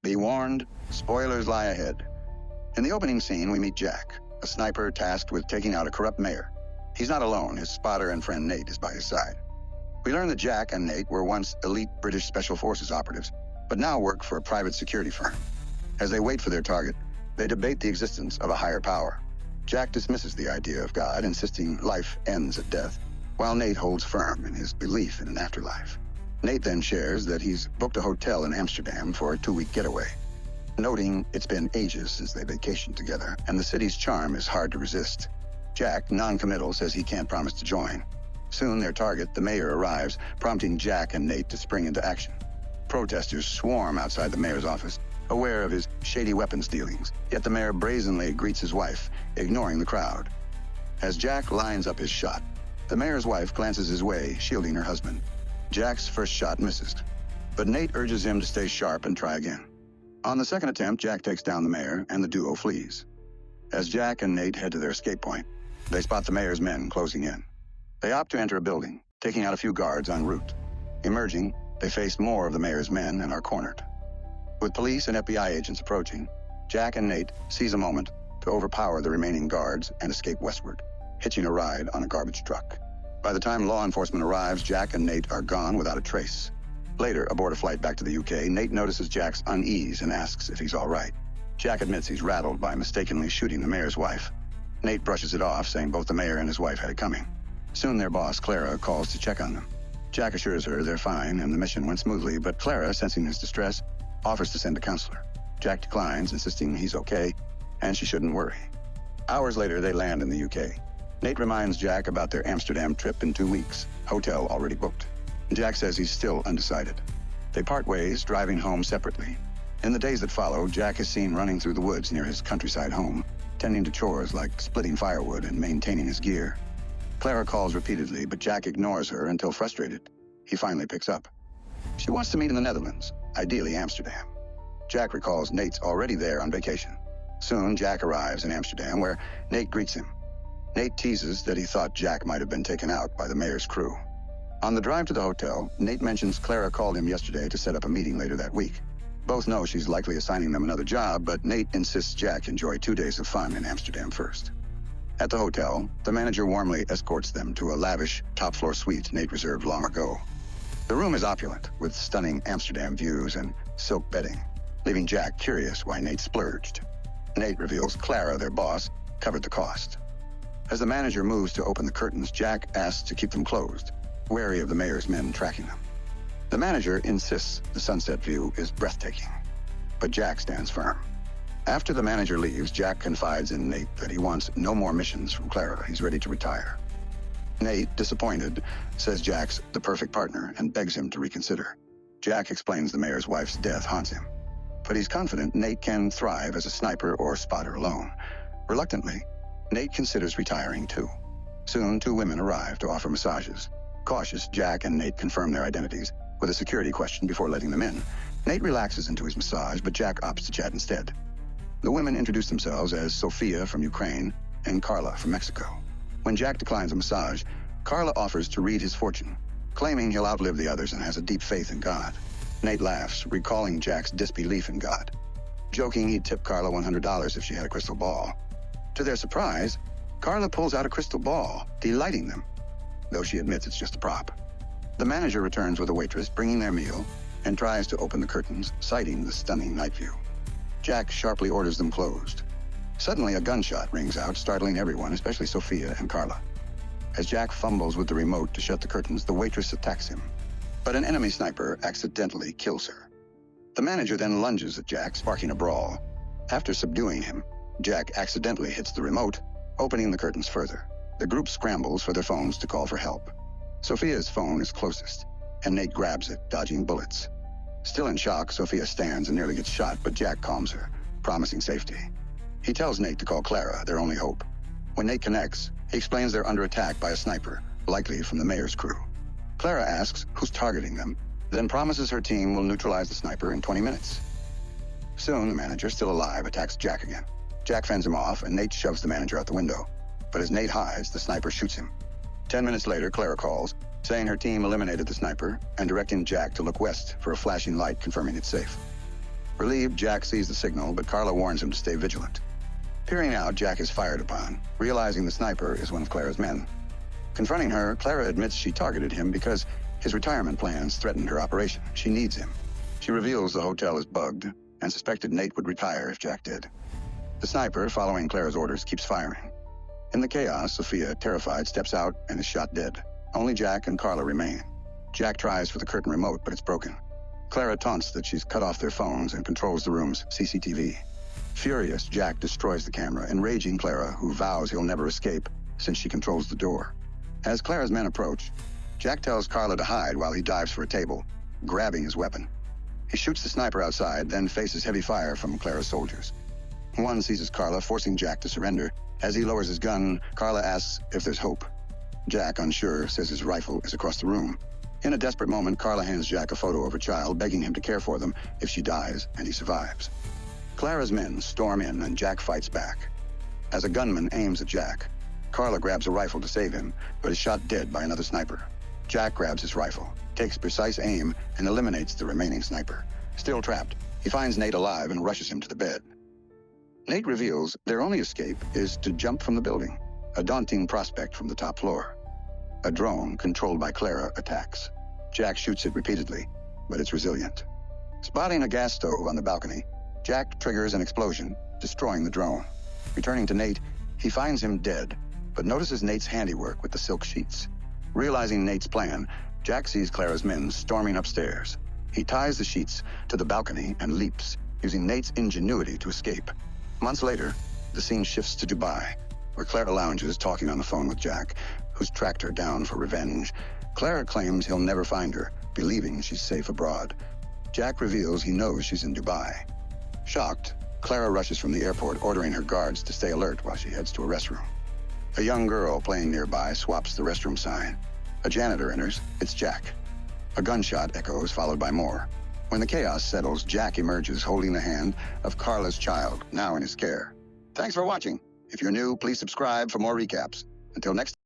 Be warned, spoilers lie ahead. In the opening scene, we meet Jack, a sniper tasked with taking out a corrupt mayor. He's not alone. His spotter and friend Nate is by his side. We learn that Jack and Nate were once elite British Special Forces operatives, but now work for a private security firm. As they wait for their target, they debate the existence of a higher power. Jack dismisses the idea of God, insisting life ends at death, while Nate holds firm in his belief in an afterlife. Nate then shares that he's booked a hotel in Amsterdam for a 2-week getaway, noting it's been ages since they vacationed together, and the city's charm is hard to resist. Jack, non-committal, says he can't promise to join. Soon their target, the mayor, arrives, prompting Jack and Nate to spring into action. Protesters swarm outside the mayor's office, aware of his shady weapons dealings, yet the mayor brazenly greets his wife, ignoring the crowd. As Jack lines up his shot, the mayor's wife glances his way, shielding her husband. Jack's first shot misses, but Nate urges him to stay sharp and try again. On the second attempt, Jack takes down the mayor, and the duo flees. As Jack and Nate head to their escape point, they spot the mayor's men closing in. They opt to enter a building, taking out a few guards en route. Emerging, they face more of the mayor's men and are cornered. With police and FBI agents approaching, Jack and Nate seize a moment to overpower the remaining guards and escape westward, hitching a ride on a garbage truck. By the time law enforcement arrives, Jack and Nate are gone without a trace. Later, aboard a flight back to the UK, Nate notices Jack's unease and asks if he's all right. Jack admits he's rattled by mistakenly shooting the mayor's wife. Nate brushes it off, saying both the mayor and his wife had it coming. Soon their boss, Clara, calls to check on them. Jack assures her they're fine and the mission went smoothly, but Clara, sensing his distress, offers to send a counselor. Jack declines, insisting he's okay and she shouldn't worry. Hours later, they land in the UK. Nate reminds Jack about their Amsterdam trip in 2 weeks, hotel already booked. Jack says he's still undecided. They part ways, driving home separately. In the days that follow, Jack is seen running through the woods near his countryside home, tending to chores like splitting firewood and maintaining his gear. Clara calls repeatedly, but Jack ignores her until frustrated. He finally picks up. She wants to meet in the Netherlands, ideally Amsterdam. Jack recalls Nate's already there on vacation. Soon, Jack arrives in Amsterdam, where Nate greets him. Nate teases that he thought Jack might have been taken out by the mayor's crew. On the drive to the hotel, Nate mentions Clara called him yesterday to set up a meeting later that week. Both know she's likely assigning them another job, but Nate insists Jack enjoy 2 days of fun in Amsterdam first. At the hotel, the manager warmly escorts them to a lavish, top-floor suite Nate reserved long ago. The room is opulent, with stunning Amsterdam views and silk bedding, leaving Jack curious why Nate splurged. Nate reveals Clara, their boss, covered the cost. As the manager moves to open the curtains, Jack asks to keep them closed, wary of the mayor's men tracking them. The manager insists the sunset view is breathtaking, but Jack stands firm. After the manager leaves, Jack confides in Nate that he wants no more missions from Clara. He's ready to retire. Nate, disappointed, says Jack's the perfect partner and begs him to reconsider. Jack explains the mayor's wife's death haunts him, but he's confident Nate can thrive as a sniper or spotter alone. Reluctantly, Nate considers retiring too. Soon, 2 women arrive to offer massages. Cautious, Jack and Nate confirm their identities with a security question before letting them in. Nate relaxes into his massage, but Jack opts to chat instead. The women introduce themselves as Sofia from Ukraine and Carla from Mexico. When Jack declines a massage, Carla offers to read his fortune, claiming he'll outlive the others and has a deep faith in God. Nate laughs, recalling Jack's disbelief in God, joking he'd tip Carla $100 if she had a crystal ball. To their surprise, Carla pulls out a crystal ball, delighting them, though she admits it's just a prop. The manager returns with a waitress, bringing their meal, and tries to open the curtains, citing the stunning night view. Jack sharply orders them closed. Suddenly, a gunshot rings out, startling everyone, especially Sofia and Carla. As Jack fumbles with the remote to shut the curtains, the waitress attacks him, but an enemy sniper accidentally kills her. The manager then lunges at Jack, sparking a brawl. After subduing him, Jack accidentally hits the remote, opening the curtains further. The group scrambles for their phones to call for help. Sofia's phone is closest, and Nate grabs it, dodging bullets. Still in shock, Sofia stands and nearly gets shot, but Jack calms her, promising safety. He tells Nate to call Clara, their only hope. When Nate connects, he explains they're under attack by a sniper, likely from the mayor's crew. Clara asks who's targeting them, then promises her team will neutralize the sniper in 20 minutes. Soon, the manager, still alive, attacks Jack again. Jack fends him off, and Nate shoves the manager out the window. But as Nate hides, the sniper shoots him. 10 minutes later, Clara calls, saying her team eliminated the sniper and directing Jack to look west for a flashing light confirming it's safe. Relieved, Jack sees the signal, but Carla warns him to stay vigilant. Peering out, Jack is fired upon, realizing the sniper is one of Clara's men. Confronting her, Clara admits she targeted him because his retirement plans threatened her operation. She needs him. She reveals the hotel is bugged and suspected Nate would retire if Jack did. The sniper, following Clara's orders, keeps firing. In the chaos, Sophia, terrified, steps out and is shot dead. Only Jack and Carla remain. Jack tries for the curtain remote, but it's broken. Clara taunts that she's cut off their phones and controls the room's CCTV. Furious, Jack destroys the camera, enraging Clara, who vows he'll never escape since she controls the door. As Clara's men approach, Jack tells Carla to hide while he dives for a table, grabbing his weapon. He shoots the sniper outside, then faces heavy fire from Clara's soldiers. One seizes Carla, forcing Jack to surrender. As he lowers his gun, Carla asks if there's hope. Jack, unsure, says his rifle is across the room. In a desperate moment, Carla hands Jack a photo of her child, begging him to care for them if she dies and he survives. Clara's men storm in, and Jack fights back. As a gunman aims at Jack, Carla grabs a rifle to save him, but is shot dead by another sniper. Jack grabs his rifle, takes precise aim, and eliminates the remaining sniper. Still trapped, he finds Nate alive and rushes him to the bed. Nate reveals their only escape is to jump from the building, a daunting prospect from the top floor. A drone, controlled by Clara, attacks. Jack shoots it repeatedly, but it's resilient. Spotting a gas stove on the balcony, Jack triggers an explosion, destroying the drone. Returning to Nate, he finds him dead, but notices Nate's handiwork with the silk sheets. Realizing Nate's plan, Jack sees Clara's men storming upstairs. He ties the sheets to the balcony and leaps, using Nate's ingenuity to escape. Months later, the scene shifts to Dubai, where Clara lounges talking on the phone with Jack, who's tracked her down for revenge. Clara claims he'll never find her, believing she's safe abroad. Jack reveals he knows she's in Dubai. Shocked, Clara rushes from the airport, ordering her guards to stay alert while she heads to a restroom. A young girl playing nearby swaps the restroom sign. A janitor enters. It's Jack. A gunshot echoes, followed by more. When the chaos settles, Jack emerges holding the hand of Carla's child, now in his care. Thanks for watching. If you're new, please subscribe for more recaps. Until next time.